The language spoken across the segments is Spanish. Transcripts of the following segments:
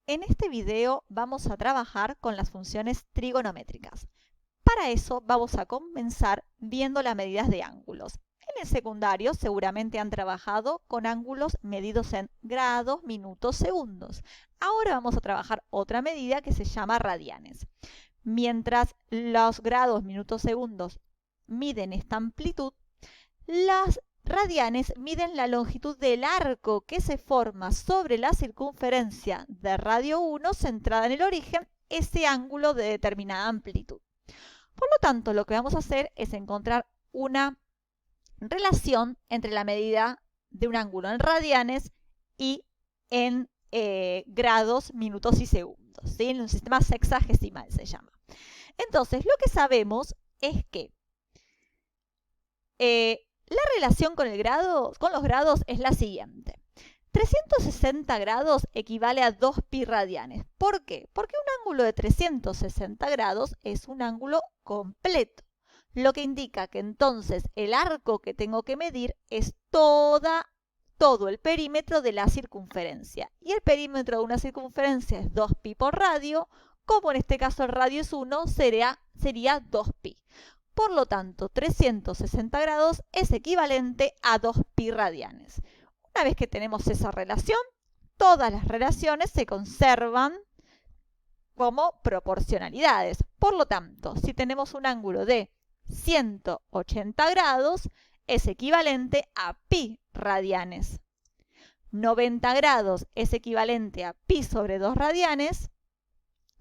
En este video vamos a trabajar con las funciones trigonométricas. Para eso vamos a comenzar viendo las medidas de ángulos. En el secundario seguramente han trabajado con ángulos medidos en grados, minutos, segundos. Ahora vamos a trabajar otra medida que se llama radianes. Mientras los grados, minutos, segundos miden esta amplitud, las radianes miden la longitud del arco que se forma sobre la circunferencia de radio 1 centrada en el origen, ese ángulo de determinada amplitud. Por lo tanto, lo que vamos a hacer es encontrar una relación entre la medida de un ángulo en radianes y en grados, minutos y segundos, ¿sí? En un sistema sexagesimal se llama. Entonces, lo que sabemos es que la relación con los grados es la siguiente. 360 grados equivale a 2 pi radianes. ¿Por qué? Porque un ángulo de 360 grados es un ángulo completo, lo que indica que entonces el arco que tengo que medir es todo el perímetro de la circunferencia. Y el perímetro de una circunferencia es 2 pi por radio, como en este caso el radio es 1, sería 2 pi. Por lo tanto, 360 grados es equivalente a 2 pi radianes. Una vez que tenemos esa relación, todas las relaciones se conservan como proporcionalidades. Por lo tanto, si tenemos un ángulo de 180 grados, es equivalente a pi radianes. 90 grados es equivalente a pi sobre 2 radianes.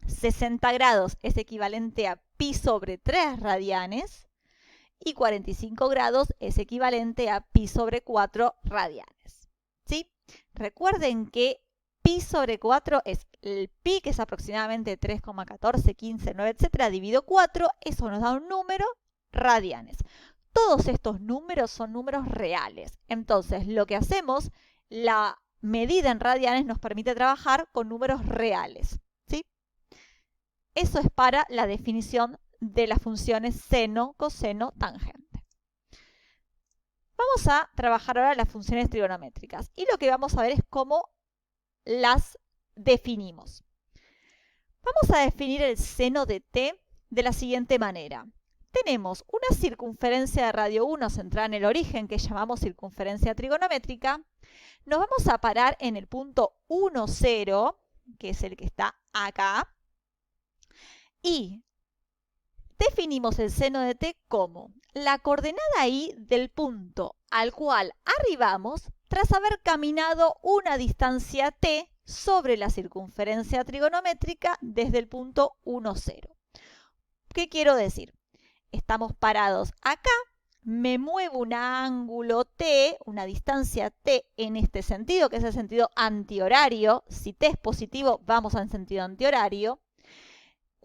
60 grados es equivalente a pi sobre 3 radianes y 45 grados es equivalente a pi sobre 4 radianes. ¿Sí? Recuerden que pi sobre 4 es el pi, que es aproximadamente 3,14, 15, 9, etc. dividido 4, eso nos da un número, radianes. Todos estos números son números reales. Entonces, lo que hacemos, la medida en radianes nos permite trabajar con números reales. Eso es para la definición de las funciones seno, coseno, tangente. Vamos a trabajar ahora las funciones trigonométricas y lo que vamos a ver es cómo las definimos. Vamos a definir el seno de t de la siguiente manera. Tenemos una circunferencia de radio 1 centrada en el origen que llamamos circunferencia trigonométrica. Nos vamos a parar en el punto 1, 0, que es el que está acá. Y definimos el seno de t como la coordenada y del punto al cual arribamos tras haber caminado una distancia t sobre la circunferencia trigonométrica desde el punto 1, 0. ¿Qué quiero decir? Estamos parados acá, me muevo un ángulo t, una distancia t en este sentido, que es el sentido antihorario. Si t es positivo, vamos en sentido antihorario.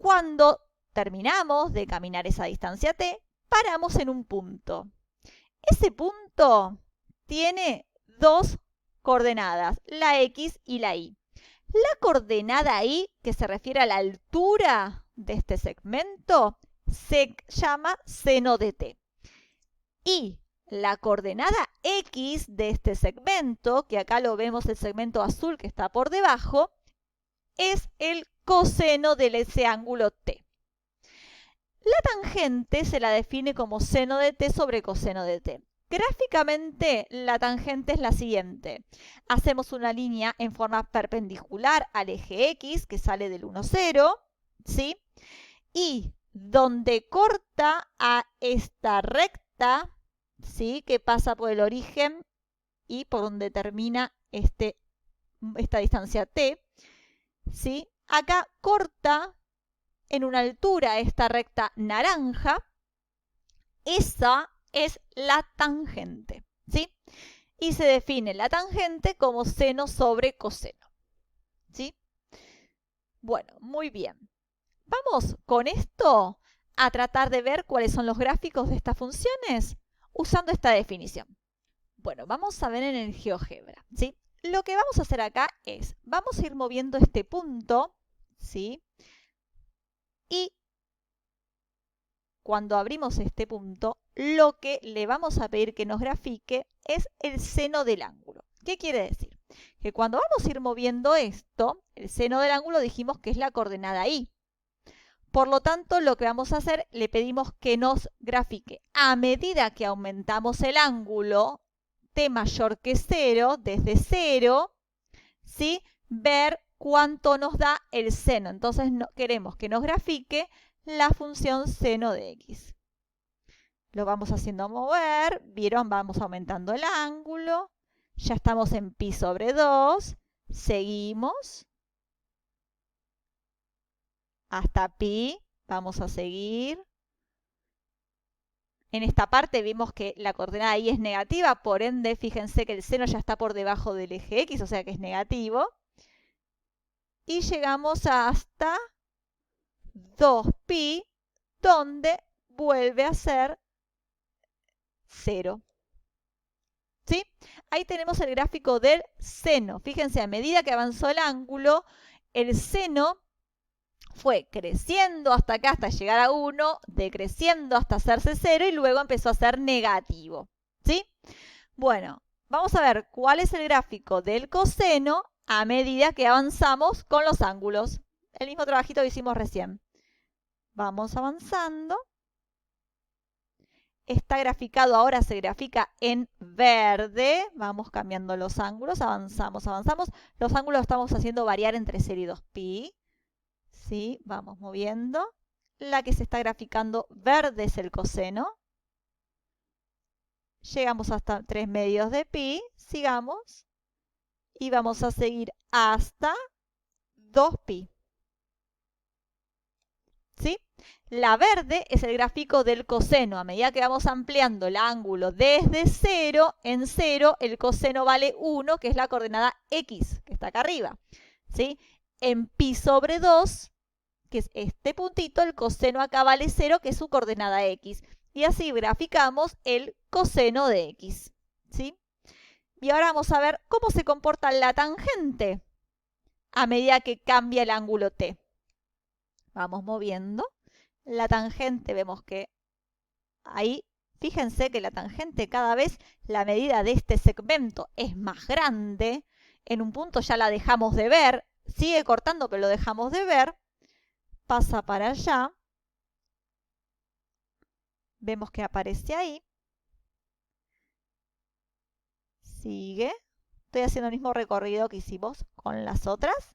Cuando terminamos de caminar esa distancia t, paramos en un punto. Ese punto tiene dos coordenadas, la x y la y. La coordenada y, que se refiere a la altura de este segmento, se llama seno de t. Y la coordenada x de este segmento, que acá lo vemos el segmento azul que está por debajo, es el coseno de ese ángulo t. La tangente se la define como seno de t sobre coseno de t. Gráficamente, la tangente es la siguiente. Hacemos una línea en forma perpendicular al eje x, que sale del 1, 0, ¿sí? Y donde corta a esta recta, ¿sí? Que pasa por el origen y por donde termina esta distancia t, ¿sí? Acá corta en una altura esta recta naranja. Esa es la tangente, ¿sí? Y se define la tangente como seno sobre coseno, ¿sí? Bueno, muy bien. Vamos con esto a tratar de ver cuáles son los gráficos de estas funciones usando esta definición. Bueno, vamos a ver en el GeoGebra, ¿sí? Lo que vamos a hacer acá es, vamos a ir moviendo este punto, ¿sí? Y cuando abrimos este punto, lo que le vamos a pedir que nos grafique es el seno del ángulo. ¿Qué quiere decir? Que cuando vamos a ir moviendo esto, el seno del ángulo dijimos que es la coordenada y. Por lo tanto, lo que vamos a hacer, le pedimos que nos grafique a medida que aumentamos el ángulo t mayor que 0, desde 0, ¿sí? Ver cuánto nos da el seno. Entonces queremos que nos grafique la función seno de x. Lo vamos haciendo mover, ¿vieron? Vamos aumentando el ángulo. Ya estamos en pi sobre 2. Seguimos. Hasta pi. Vamos a seguir. En esta parte vimos que la coordenada y es negativa, por ende, fíjense que el seno ya está por debajo del eje x, o sea que es negativo. Y llegamos hasta 2pi, donde vuelve a ser 0. ¿Sí? Ahí tenemos el gráfico del seno. Fíjense, a medida que avanzó el ángulo, el seno fue creciendo hasta acá, hasta llegar a 1, decreciendo hasta hacerse 0 y luego empezó a ser negativo. ¿Sí? Bueno, vamos a ver cuál es el gráfico del coseno a medida que avanzamos con los ángulos. El mismo trabajito que hicimos recién. Vamos avanzando. Está graficado, ahora se grafica en verde. Vamos cambiando los ángulos, avanzamos, avanzamos. Los ángulos los estamos haciendo variar entre 0 y 2pi. ¿Sí? Vamos moviendo. La que se está graficando verde es el coseno. Llegamos hasta 3 medios de pi. Sigamos. Y vamos a seguir hasta 2pi. ¿Sí? La verde es el gráfico del coseno. A medida que vamos ampliando el ángulo desde 0, en 0 el coseno vale 1, que es la coordenada x, que está acá arriba. ¿Sí? En pi sobre 2, que es este puntito, el coseno acá vale 0, que es su coordenada x. Y así graficamos el coseno de x. ¿Sí? Y ahora vamos a ver cómo se comporta la tangente a medida que cambia el ángulo t. Vamos moviendo. La tangente, vemos que ahí, fíjense que la tangente cada vez, la medida de este segmento es más grande. En un punto ya la dejamos de ver. Sigue cortando, pero lo dejamos de ver. Pasa para allá. Vemos que aparece ahí. Sigue. Estoy haciendo el mismo recorrido que hicimos con las otras.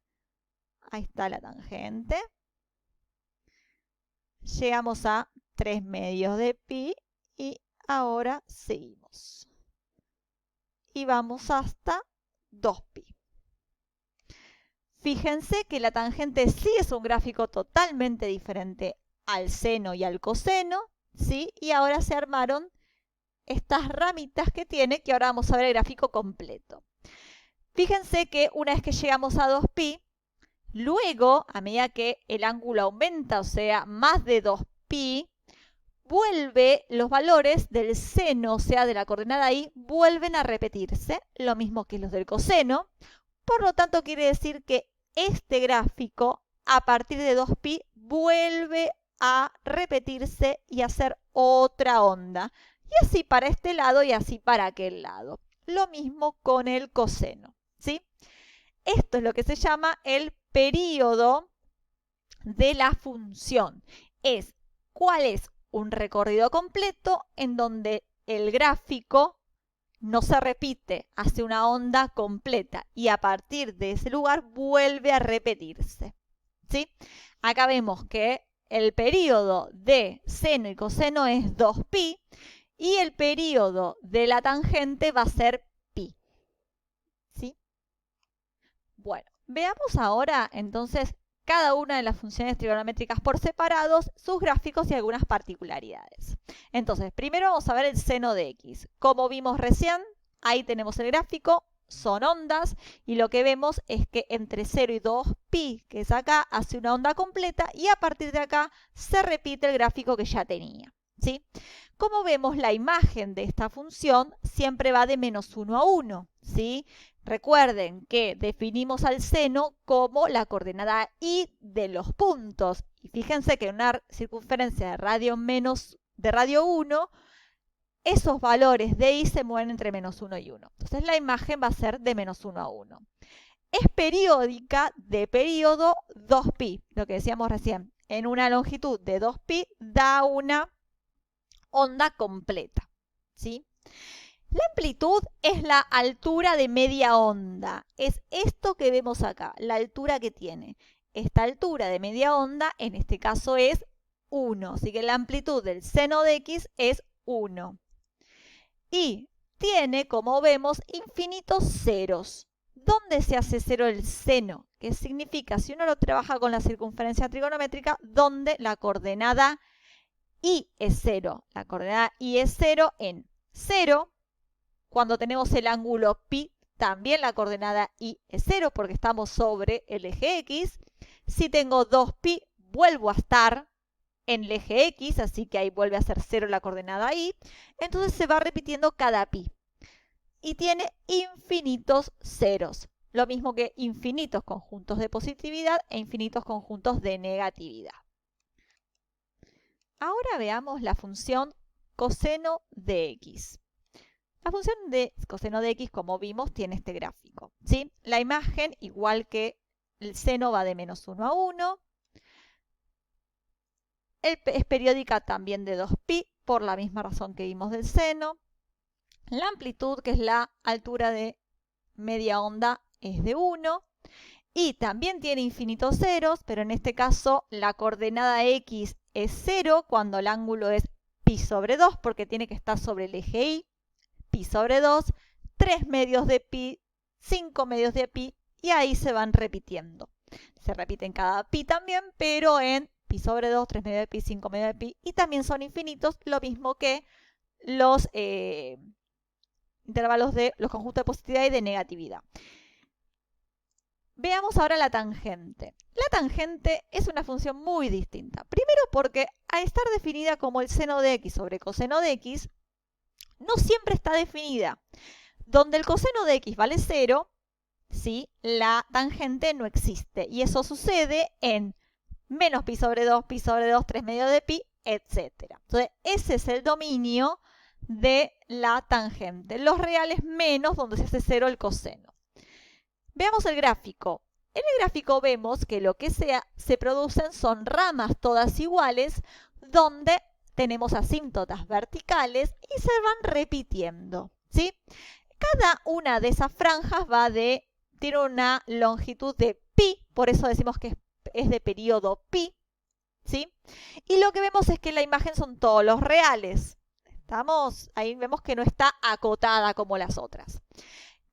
Ahí está la tangente. Llegamos a 3 medios de pi y ahora seguimos. Y vamos hasta 2pi. Fíjense que la tangente sí es un gráfico totalmente diferente al seno y al coseno, ¿sí? Y ahora se armaron estas ramitas que tiene, que ahora vamos a ver el gráfico completo. Fíjense que una vez que llegamos a 2pi, luego, a medida que el ángulo aumenta, o sea, más de 2pi, vuelve los valores del seno, o sea, de la coordenada y, vuelven a repetirse, lo mismo que los del coseno. Por lo tanto, quiere decir que este gráfico, a partir de 2pi, vuelve a repetirse y a hacer otra onda. Y así para este lado y así para aquel lado. Lo mismo con el coseno, ¿sí? Esto es lo que se llama el período de la función. ¿Cuál es un recorrido completo en donde el gráfico no se repite, hace una onda completa y a partir de ese lugar vuelve a repetirse? ¿Sí? Acá vemos que el período de seno y coseno es 2pi y el período de la tangente va a ser pi. ¿Sí? Bueno, veamos ahora entonces cada una de las funciones trigonométricas por separados, sus gráficos y algunas particularidades. Entonces, primero vamos a ver el seno de x. Como vimos recién, ahí tenemos el gráfico, son ondas, y lo que vemos es que entre 0 y 2pi, que es acá, hace una onda completa, y a partir de acá se repite el gráfico que ya tenía. ¿Sí? Como vemos, la imagen de esta función siempre va de menos 1 a 1. ¿Sí? Recuerden que definimos al seno como la coordenada y de los puntos. Y fíjense que una circunferencia de radio 1, esos valores de i se mueven entre menos 1 y 1. Entonces la imagen va a ser de menos 1 a 1. Es periódica de periodo 2pi, lo que decíamos recién. En una longitud de 2pi da una onda completa, ¿sí? La amplitud es la altura de media onda. Es esto que vemos acá, la altura que tiene. Esta altura de media onda, en este caso, es 1. Así que la amplitud del seno de x es 1. Y tiene, como vemos, infinitos ceros. ¿Dónde se hace cero el seno? ¿Qué significa? Si uno lo trabaja con la circunferencia trigonométrica, donde la coordenada y es 0. La coordenada y es 0 en 0. Cuando tenemos el ángulo pi, también la coordenada y es 0 porque estamos sobre el eje x. Si tengo 2pi, vuelvo a estar en el eje x, así que ahí vuelve a ser 0 la coordenada y. Entonces se va repitiendo cada pi. Y tiene infinitos ceros. Lo mismo que infinitos conjuntos de positividad e infinitos conjuntos de negatividad. Ahora veamos la función coseno de x. La función de coseno de x, como vimos, tiene este gráfico, ¿sí? La imagen, igual que el seno, va de menos 1 a 1. Es periódica también de 2pi, por la misma razón que vimos del seno. La amplitud, que es la altura de media onda, es de 1. Y también tiene infinitos ceros, pero en este caso la coordenada x es 0 cuando el ángulo es pi sobre 2, porque tiene que estar sobre el eje y. Pi sobre 2, 3 medios de pi, 5 medios de pi, y ahí se van repitiendo. Se repiten cada pi también, pero en pi sobre 2, 3 medios de pi, 5 medios de pi, y también son infinitos, lo mismo que los intervalos de los conjuntos de positividad y de negatividad. Veamos ahora la tangente. La tangente es una función muy distinta. Primero porque al estar definida como el seno de x sobre coseno de x, no siempre está definida. Donde el coseno de x vale 0, ¿sí? La tangente no existe. Y eso sucede en menos pi sobre 2, 3 medios de pi, etc. Entonces, ese es el dominio de la tangente. Los reales menos donde se hace 0 el coseno. Veamos el gráfico. En el gráfico vemos que lo que se producen son ramas todas iguales, donde tenemos asíntotas verticales y se van repitiendo, ¿sí? Cada una de esas franjas tiene una longitud de pi, por eso decimos que es de periodo pi, ¿sí? Y lo que vemos es que la imagen son todos los reales. Ahí vemos que no está acotada como las otras.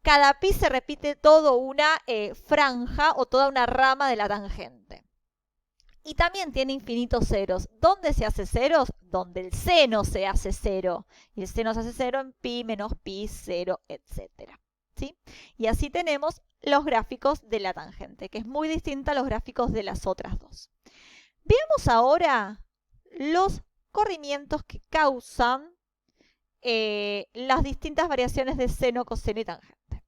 Cada pi se repite toda una franja o toda una rama de la tangente. Y también tiene infinitos ceros. ¿Dónde se hace ceros? Donde el seno se hace 0. Y el seno se hace 0 en pi, menos pi, 0, etc. ¿Sí? Y así tenemos los gráficos de la tangente, que es muy distinta a los gráficos de las otras dos. Veamos ahora los corrimientos que causan las distintas variaciones de seno, coseno y tangente.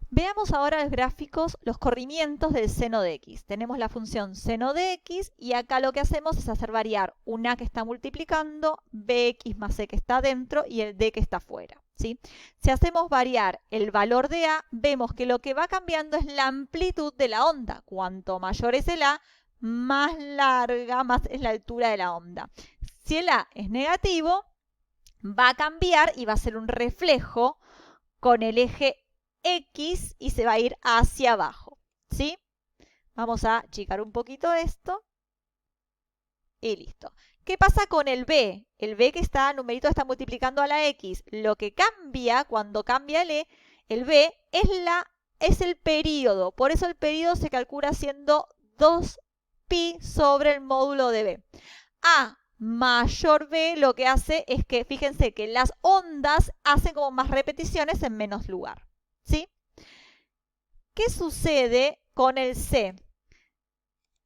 Veamos ahora los gráficos, los corrimientos del seno de x. Tenemos la función seno de x y acá lo que hacemos es hacer variar un a que está multiplicando, bx más c que está dentro y el d que está afuera, ¿sí? Si hacemos variar el valor de a, vemos que lo que va cambiando es la amplitud de la onda. Cuanto mayor es el a, más larga, más es la altura de la onda. Si el a es negativo, va a cambiar y va a ser un reflejo con el eje X y se va a ir hacia abajo, ¿sí? Vamos a achicar un poquito esto y listo. ¿Qué pasa con el B? El B que está, numerito está multiplicando a la X. Lo que cambia cuando cambia el B es el período. Por eso el período se calcula siendo 2pi sobre el módulo de B. A mayor B lo que hace es que, fíjense que las ondas hacen como más repeticiones en menos lugar. ¿Sí? ¿Qué sucede con el C?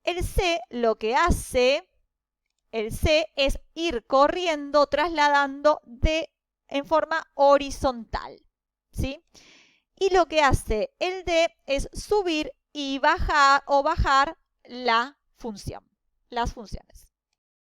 El C lo que hace, el C es ir corriendo, trasladando en forma horizontal, ¿sí? Y lo que hace el D es subir y bajar o bajar la función, las funciones.